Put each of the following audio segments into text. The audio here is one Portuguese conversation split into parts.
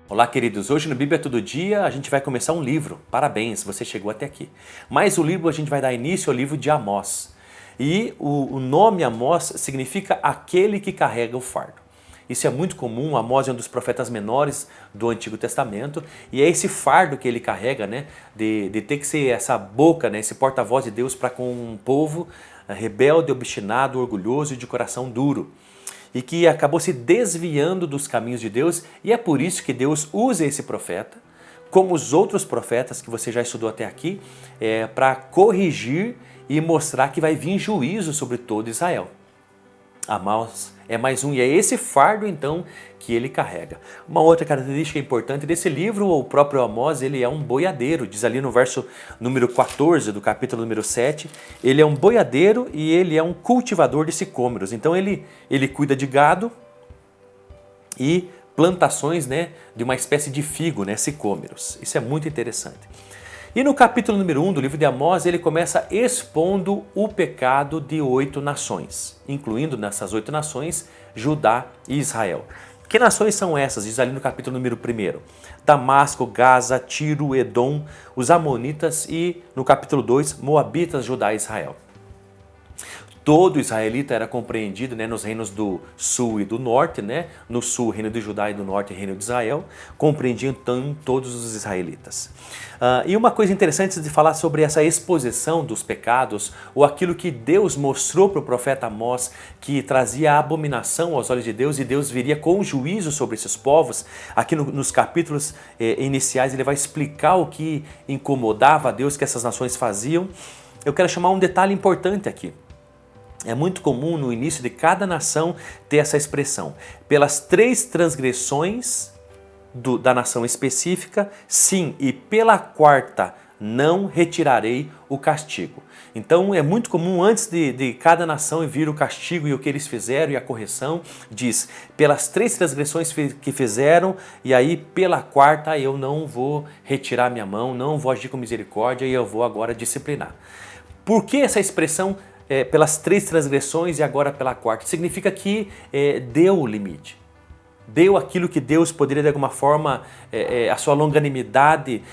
Olá, queridos. Hoje no Bíblia Todo Dia a gente vai começar um livro. Parabéns, você chegou até aqui. Mas o livro a gente vai dar início ao livro de Amós. E o nome Amós significa aquele que carrega o fardo. Isso é muito comum. Amós é um dos profetas menores do Antigo Testamento e é esse fardo que ele carrega, né, de ter que ser essa boca, né, esse porta-voz de Deus para com um povo rebelde, obstinado, orgulhoso e de coração duro, e que acabou se desviando dos caminhos de Deus, e é por isso que Deus usa esse profeta, como os outros profetas que você já estudou até aqui, para corrigir e mostrar que vai vir juízo sobre todo Israel. Amós é mais um, e é esse fardo então que ele carrega. Uma outra característica importante desse livro, o próprio Amós, ele é um boiadeiro, diz ali no verso número 14 do capítulo número 7, ele é um boiadeiro e ele é um cultivador de sicômoros. Então ele cuida de gado e plantações, né, de uma espécie de figo, né, sicômoros. Isso é muito interessante. E no capítulo número 1 do livro de Amós, ele começa expondo o pecado de 8 nações, incluindo nessas 8 nações, Judá e Israel. Que nações são essas? Diz ali no capítulo número 1. Damasco, Gaza, Tiro, Edom, os Amonitas e no capítulo 2, Moabitas, Judá e Israel. Todo israelita era compreendido, né, nos reinos do sul e do norte, né? No sul, reino de Judá, e do norte, reino de Israel. Compreendiam então todos os israelitas. E uma coisa interessante de falar sobre essa exposição dos pecados, ou aquilo que Deus mostrou para o profeta Amós, que trazia abominação aos olhos de Deus, e Deus viria com juízo sobre esses povos. Aqui nos capítulos iniciais ele vai explicar o que incomodava a Deus que essas nações faziam. Eu quero chamar um detalhe importante aqui. É muito comum no início de cada nação ter essa expressão. Pelas 3 transgressões da nação específica, sim, e pela 4ª não retirarei o castigo. Então é muito comum antes de cada nação vir o castigo e o que eles fizeram e a correção, diz, pelas 3 transgressões que fizeram, e aí pela 4ª eu não vou retirar minha mão, não vou agir com misericórdia e eu vou agora disciplinar. Por que essa expressão pelas 3 transgressões e agora pela 4ª? Significa que deu o limite. Deu aquilo que Deus poderia de alguma forma, a sua longanimidade,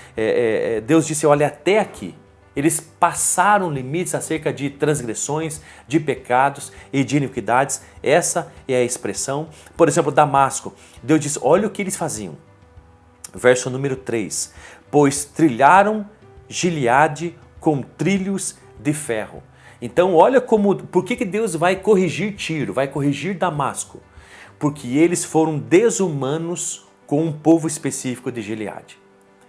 Deus disse, olha, até aqui. Eles passaram limites acerca de transgressões, de pecados e de iniquidades. Essa é a expressão. Por exemplo, Damasco, Deus disse, olha o que eles faziam. Verso número 3, pois trilharam Gileade com trilhos de ferro. Então olha por que Deus vai corrigir Tiro, vai corrigir Damasco? Porque eles foram desumanos com um povo específico de Gileade.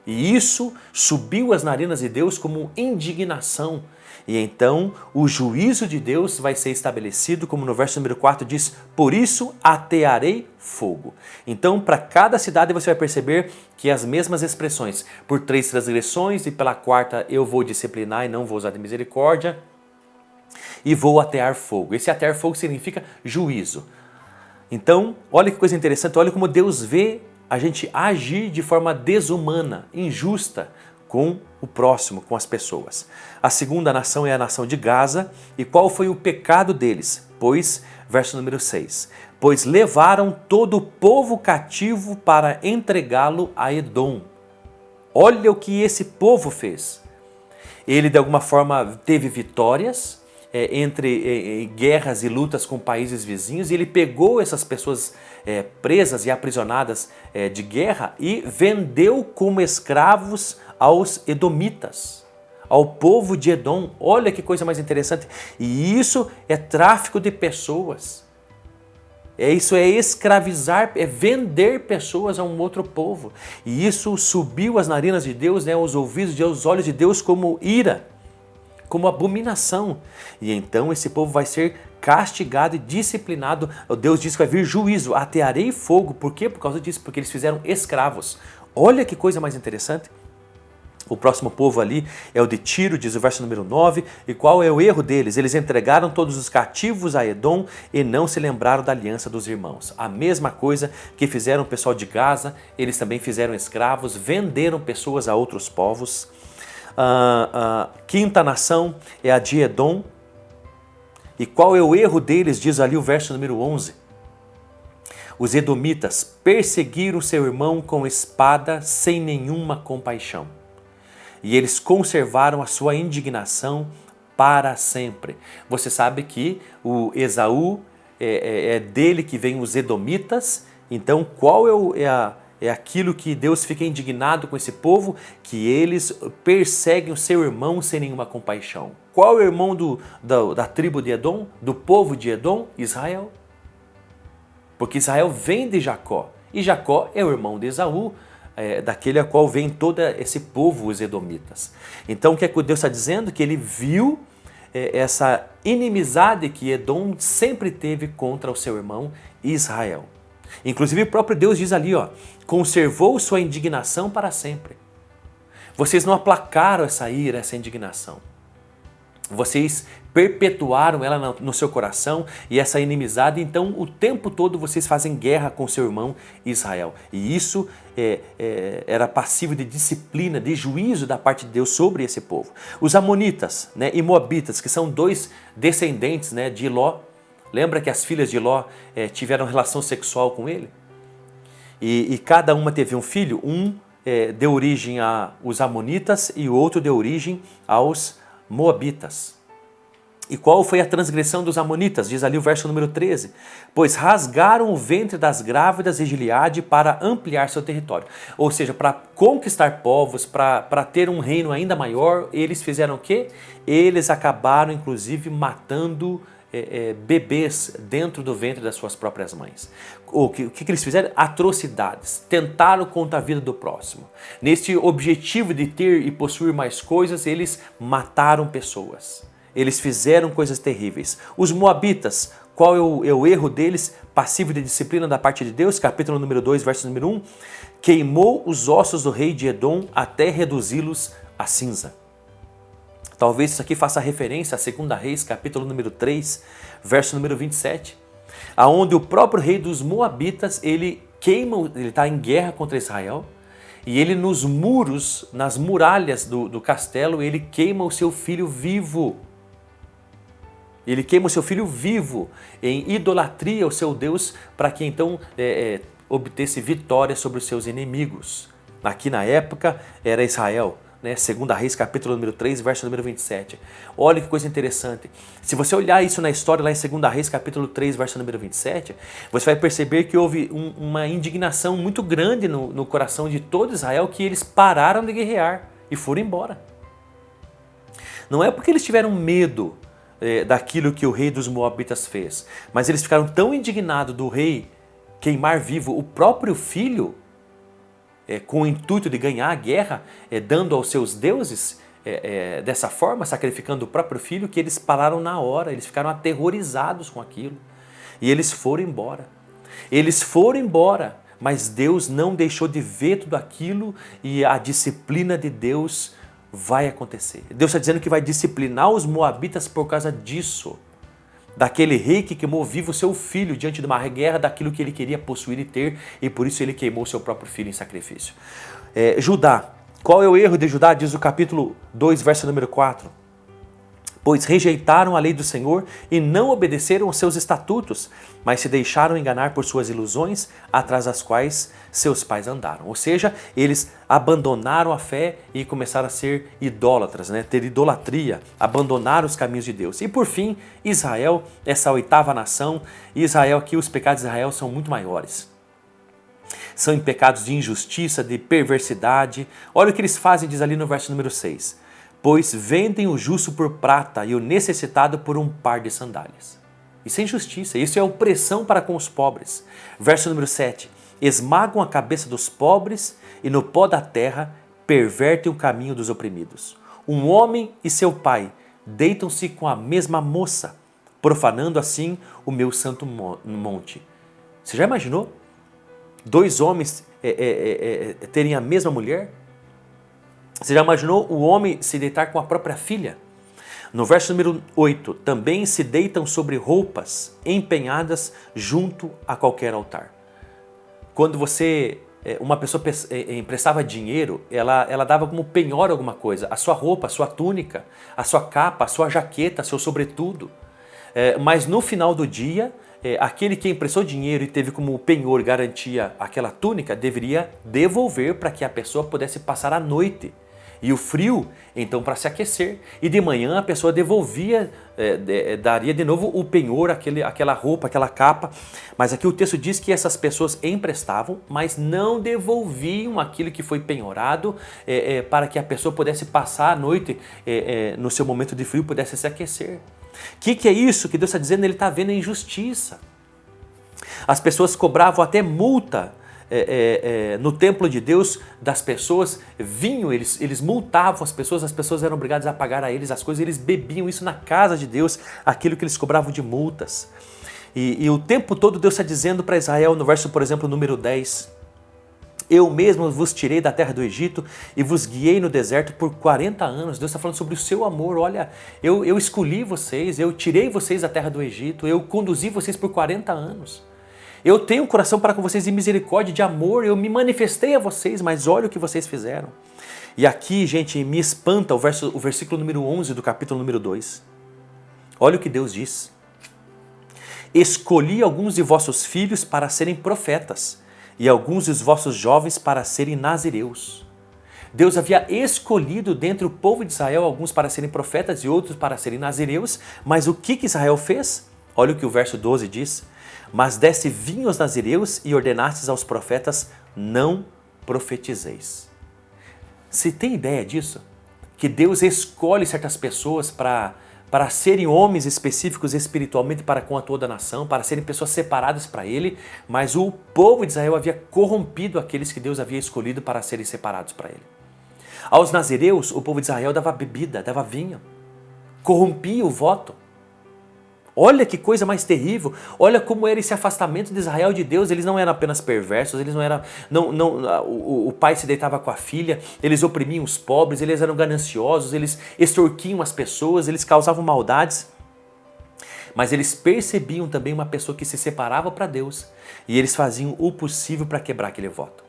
E isso subiu às narinas de Deus como indignação. E então o juízo de Deus vai ser estabelecido, como no verso número 4 diz, por isso atearei fogo. Então para cada cidade você vai perceber que as mesmas expressões, por 3 transgressões e pela 4ª eu vou disciplinar e não vou usar de misericórdia, e vou atear fogo. Esse atear fogo significa juízo. Então, olha que coisa interessante, olha como Deus vê a gente agir de forma desumana, injusta com o próximo, com as pessoas. A segunda nação é a nação de Gaza. E qual foi o pecado deles? Pois, verso número 6, pois levaram todo o povo cativo para entregá-lo a Edom. Olha o que esse povo fez. Ele de alguma forma teve vitórias, entre guerras e lutas com países vizinhos, e ele pegou essas pessoas presas e aprisionadas de guerra e vendeu como escravos aos edomitas, ao povo de Edom. Olha que coisa mais interessante. E isso é tráfico de pessoas. Isso é escravizar, é vender pessoas a um outro povo. E isso subiu às narinas de Deus, né, aos ouvidos, aos olhos de Deus como ira, como abominação. E então esse povo vai ser castigado e disciplinado. Deus diz que vai vir juízo, atearei fogo. Por quê? Por causa disso, porque eles fizeram escravos. Olha que coisa mais interessante. O próximo povo ali é o de Tiro, diz o verso número 9. E qual é o erro deles? Eles entregaram todos os cativos a Edom e não se lembraram da aliança dos irmãos. A mesma coisa que fizeram o pessoal de Gaza, eles também fizeram escravos, venderam pessoas a outros povos. Quinta nação é a de Edom. E qual é o erro deles? Diz ali o verso número 11. Os edomitas perseguiram seu irmão com espada sem nenhuma compaixão. E eles conservaram a sua indignação para sempre. Você sabe que o Esaú é dele que vem os edomitas. Então qual é aquilo que Deus fica indignado com esse povo? Que eles perseguem o seu irmão sem nenhuma compaixão. Qual é o irmão da tribo de Edom? Do povo de Edom? Israel. Porque Israel vem de Jacó. E Jacó é o irmão de Esaú, daquele a qual vem todo esse povo, os edomitas. Então o que é que Deus está dizendo? Que ele viu essa inimizade que Edom sempre teve contra o seu irmão Israel. Inclusive o próprio Deus diz ali, conservou sua indignação para sempre. Vocês não aplacaram essa ira, essa indignação. Vocês perpetuaram ela no seu coração e essa inimizade, então o tempo todo vocês fazem guerra com seu irmão Israel. E isso era passível de disciplina, de juízo da parte de Deus sobre esse povo. Os amonitas, e moabitas, que são dois descendentes, de Ló. Lembra que as filhas de Ló tiveram relação sexual com ele? E cada uma teve um filho, deu origem aos amonitas e o outro deu origem aos moabitas. E qual foi a transgressão dos amonitas? Diz ali o verso número 13. Pois rasgaram o ventre das grávidas de Gileade para ampliar seu território. Ou seja, para conquistar povos, para ter um reino ainda maior, eles fizeram o quê? Eles acabaram inclusive matando bebês dentro do ventre das suas próprias mães. O que eles fizeram? Atrocidades. Tentaram contra a vida do próximo. Neste objetivo de ter e possuir mais coisas, eles mataram pessoas. Eles fizeram coisas terríveis. Os moabitas, qual é o erro deles? Passivo de disciplina da parte de Deus, capítulo número 2, verso número 1. Queimou os ossos do rei de Edom até reduzi-los a cinza. Talvez isso aqui faça referência a 2 Reis, capítulo número 3, verso número 27. Aonde o próprio rei dos moabitas, ele está em guerra contra Israel. E ele nos muros, nas muralhas do castelo, ele queima o seu filho vivo. Ele queima o seu filho vivo em idolatria ao seu Deus para que então obtesse vitória sobre os seus inimigos. Aqui na época era Israel, 2 Reis capítulo número 3, verso número 27. Olha que coisa interessante. Se você olhar isso na história lá em 2 Reis capítulo 3, verso número 27, você vai perceber que houve uma indignação muito grande no coração de todo Israel, que eles pararam de guerrear e foram embora. Não é porque eles tiveram medo daquilo que o rei dos moabitas fez, mas eles ficaram tão indignados do rei queimar vivo o próprio filho, com o intuito de ganhar a guerra, dando aos seus deuses, dessa forma, sacrificando o próprio filho, que eles pararam na hora, eles ficaram aterrorizados com aquilo. E eles foram embora. Eles foram embora, mas Deus não deixou de ver tudo aquilo e a disciplina de Deus vai acontecer. Deus está dizendo que vai disciplinar os moabitas por causa disso. Daquele rei que queimou vivo seu filho diante de uma guerra daquilo que ele queria possuir e ter, e por isso ele queimou seu próprio filho em sacrifício. Judá, qual é o erro de Judá? Diz o capítulo 2, verso número 4. Pois rejeitaram a lei do Senhor e não obedeceram aos seus estatutos, mas se deixaram enganar por suas ilusões, atrás das quais seus pais andaram. Ou seja, eles abandonaram a fé e começaram a ser idólatras, ter idolatria, abandonaram os caminhos de Deus. E por fim, Israel, essa oitava nação, Israel aqui, os pecados de Israel são muito maiores. São pecados de injustiça, de perversidade. Olha o que eles fazem, diz ali no verso número 6. Pois vendem o justo por prata e o necessitado por um par de sandálias. Isso é injustiça, isso é opressão para com os pobres. Verso número 7. Esmagam a cabeça dos pobres e no pó da terra pervertem o caminho dos oprimidos. Um homem e seu pai deitam-se com a mesma moça, profanando assim o meu santo monte. Você já imaginou? Dois homens terem a mesma mulher? Você já imaginou o homem se deitar com a própria filha? No verso número 8, também se deitam sobre roupas empenhadas junto a qualquer altar. Quando uma pessoa emprestava dinheiro, ela dava como penhora alguma coisa, a sua roupa, a sua túnica, a sua capa, a sua jaqueta, seu sobretudo. Mas no final do dia, aquele que emprestou dinheiro e teve como penhor garantia aquela túnica, deveria devolver para que a pessoa pudesse passar a noite. E o frio, então, para se aquecer. E de manhã a pessoa devolvia, daria de novo o penhor, aquela roupa, aquela capa. Mas aqui o texto diz que essas pessoas emprestavam, mas não devolviam aquilo que foi penhorado para que a pessoa pudesse passar a noite no seu momento de frio, pudesse se aquecer. O que é isso que Deus está dizendo? Ele está vendo a injustiça. As pessoas cobravam até multa no templo de Deus das pessoas, vinham, eles multavam as pessoas eram obrigadas a pagar a eles as coisas, eles bebiam isso na casa de Deus, aquilo que eles cobravam de multas. E o tempo todo Deus está dizendo para Israel, no verso, por exemplo, número 10, eu mesmo vos tirei da terra do Egito e vos guiei no deserto por 40 anos. Deus está falando sobre o seu amor. Olha, eu escolhi vocês, eu tirei vocês da terra do Egito, eu conduzi vocês por 40 anos. Eu tenho um coração para com vocês de misericórdia, de amor, eu me manifestei a vocês, mas olha o que vocês fizeram. E aqui, gente, me espanta o versículo número 11 do capítulo número 2. Olha o que Deus diz. Escolhi alguns de vossos filhos para serem profetas, e alguns dos vossos jovens para serem nazireus. Deus havia escolhido dentre o povo de Israel alguns para serem profetas e outros para serem nazireus, mas o que Israel fez? Olha o que o verso 12 diz. Mas desse vinho aos nazireus e ordenastes aos profetas, não profetizeis. Você tem ideia disso? Que Deus escolhe certas pessoas para serem homens específicos espiritualmente para com a toda a nação, para serem pessoas separadas para Ele, mas o povo de Israel havia corrompido aqueles que Deus havia escolhido para serem separados para Ele. Aos nazireus, o povo de Israel dava bebida, dava vinho, corrompia o voto. Olha que coisa mais terrível, olha como era esse afastamento de Israel de Deus. Eles não eram apenas perversos, eles não eram, o pai se deitava com a filha, eles oprimiam os pobres, eles eram gananciosos, eles extorquiam as pessoas, eles causavam maldades. Mas eles percebiam também uma pessoa que se separava para Deus e eles faziam o possível para quebrar aquele voto.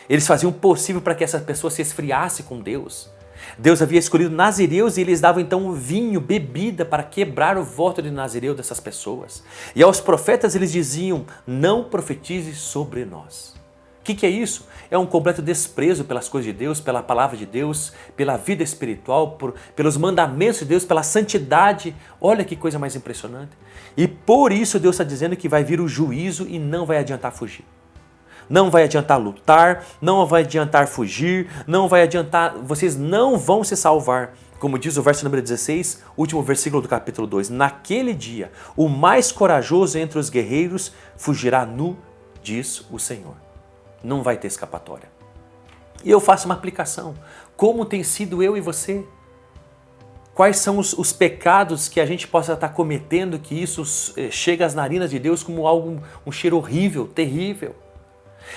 Eles faziam o possível para que essa pessoa se esfriasse com Deus. Deus havia escolhido nazireus e eles davam então vinho, bebida para quebrar o voto de nazireu dessas pessoas. E aos profetas eles diziam, não profetize sobre nós. O que é isso? É um completo desprezo pelas coisas de Deus, pela palavra de Deus, pela vida espiritual, pelos mandamentos de Deus, pela santidade. Olha que coisa mais impressionante. E por isso Deus está dizendo que vai vir o juízo e não vai adiantar fugir. Não vai adiantar lutar, não vai adiantar fugir, não vai adiantar, vocês não vão se salvar. Como diz o verso número 16, último versículo do capítulo 2. Naquele dia, o mais corajoso entre os guerreiros fugirá nu, diz o Senhor. Não vai ter escapatória. E eu faço uma aplicação. Como tem sido eu e você? Quais são os pecados que a gente possa estar cometendo, que isso chega às narinas de Deus como algo, um cheiro horrível, terrível?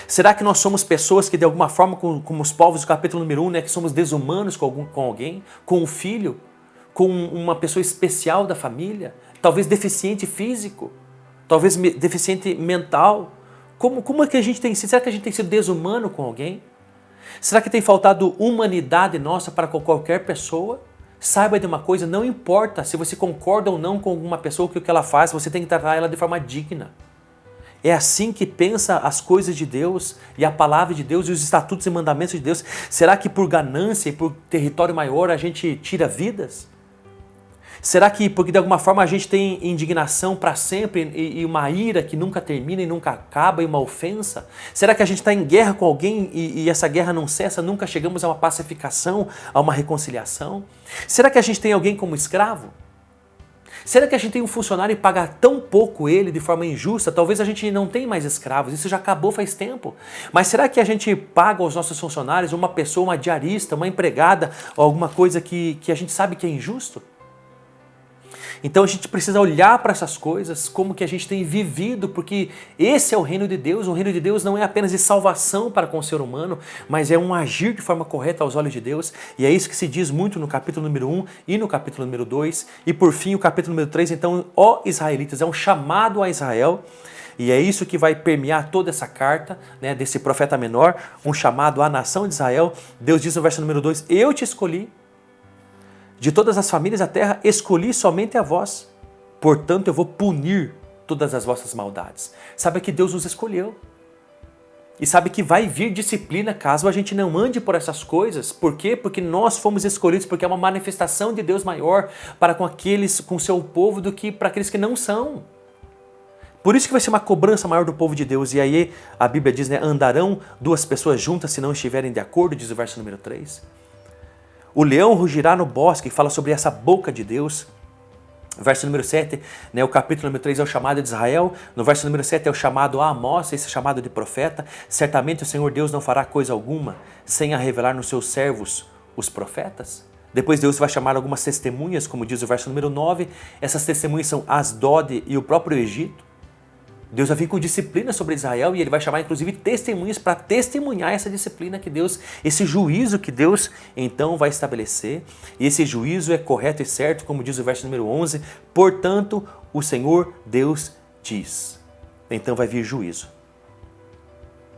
Será que nós somos pessoas que de alguma forma, como os povos do capítulo número 1, né, que somos desumanos com alguém, com um filho, com uma pessoa especial da família, talvez deficiente físico, talvez deficiente mental? Como é que a gente tem sido? Será que a gente tem sido desumano com alguém? Será que tem faltado humanidade nossa para com qualquer pessoa? Saiba de uma coisa, não importa se você concorda ou não com alguma pessoa, o que ela faz, você tem que tratar ela de forma digna. É assim que pensa as coisas de Deus e a palavra de Deus e os estatutos e mandamentos de Deus. Será que por ganância e por território maior a gente tira vidas? Será que porque de alguma forma a gente tem indignação para sempre e uma ira que nunca termina e nunca acaba e uma ofensa? Será que a gente está em guerra com alguém e essa guerra não cessa, nunca chegamos a uma pacificação, a uma reconciliação? Será que a gente tem alguém como escravo? Será que a gente tem um funcionário e paga tão pouco ele de forma injusta? Talvez a gente não tenha mais escravos, isso já acabou faz tempo. Mas será que a gente paga aos nossos funcionários uma pessoa, uma diarista, uma empregada, ou alguma coisa que a gente sabe que é injusto? Então a gente precisa olhar para essas coisas, como que a gente tem vivido, porque esse é o reino de Deus. O reino de Deus não é apenas de salvação para com o ser humano, mas é um agir de forma correta aos olhos de Deus. E é isso que se diz muito no capítulo número 1 e no capítulo número 2. E por fim o capítulo número 3, então, ó israelitas, é um chamado a Israel. E é isso que vai permear toda essa carta, né, desse profeta menor, um chamado à nação de Israel. Deus diz no verso número 2, eu te escolhi. De todas as famílias da terra, escolhi somente a vós, portanto eu vou punir todas as vossas maldades. Sabe que Deus nos escolheu. E sabe que vai vir disciplina caso a gente não ande por essas coisas. Por quê? Porque nós fomos escolhidos, porque é uma manifestação de Deus maior para com aqueles, com o seu povo, do que para aqueles que não são. Por isso que vai ser uma cobrança maior do povo de Deus. E aí a Bíblia diz, né, andarão duas pessoas juntas se não estiverem de acordo, diz o verso número 3. O leão rugirá no bosque, fala sobre essa boca de Deus. Verso número 7, né, o capítulo número 3 é o chamado de Israel. No verso número 7 é o chamado a Amós, esse chamado de profeta. Certamente o Senhor Deus não fará coisa alguma sem a revelar nos seus servos, os profetas. Depois Deus vai chamar algumas testemunhas, como diz o verso número 9. Essas testemunhas são Asdod e o próprio Egito. Deus vai vir com disciplina sobre Israel e ele vai chamar inclusive testemunhas para testemunhar essa disciplina que Deus, esse juízo que Deus então vai estabelecer. E esse juízo é correto e certo, como diz o verso número 11. Portanto, o Senhor Deus diz. Então vai vir juízo.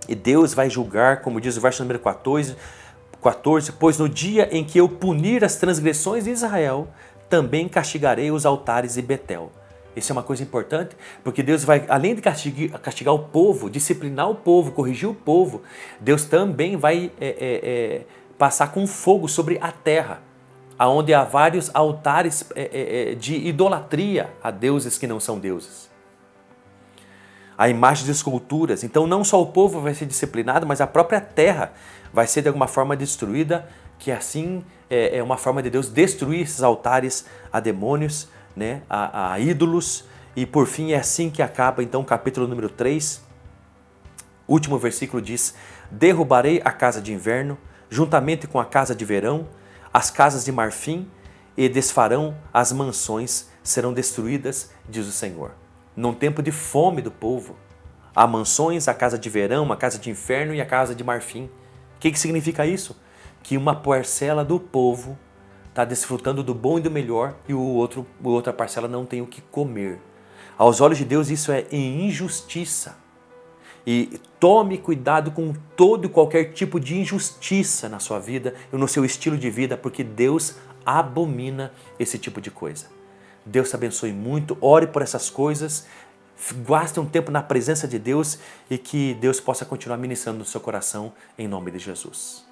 E Deus vai julgar, como diz o verso número 14, pois no dia em que eu punir as transgressões de Israel, também castigarei os altares de Betel. Isso é uma coisa importante, porque Deus vai, além de castigar o povo, disciplinar o povo, corrigir o povo, Deus também vai passar com fogo sobre a terra, onde há vários altares de idolatria a deuses que não são deuses. Há imagens de esculturas, então não só o povo vai ser disciplinado, mas a própria terra vai ser de alguma forma destruída, que assim é uma forma de Deus destruir esses altares a demônios, né, a ídolos, e por fim é assim que acaba então o capítulo número 3, último versículo diz, derrubarei a casa de inverno, juntamente com a casa de verão, as casas de marfim, e desfarão as mansões, serão destruídas, diz o Senhor. Num tempo de fome do povo, há mansões, a casa de verão, a casa de inferno e a casa de marfim. O que significa isso? Que uma parcela do povo está desfrutando do bom e do melhor e outra parcela não tem o que comer. Aos olhos de Deus isso é injustiça. E tome cuidado com todo e qualquer tipo de injustiça na sua vida e no seu estilo de vida, porque Deus abomina esse tipo de coisa. Deus te abençoe muito, ore por essas coisas, gaste um tempo na presença de Deus e que Deus possa continuar ministrando no seu coração em nome de Jesus.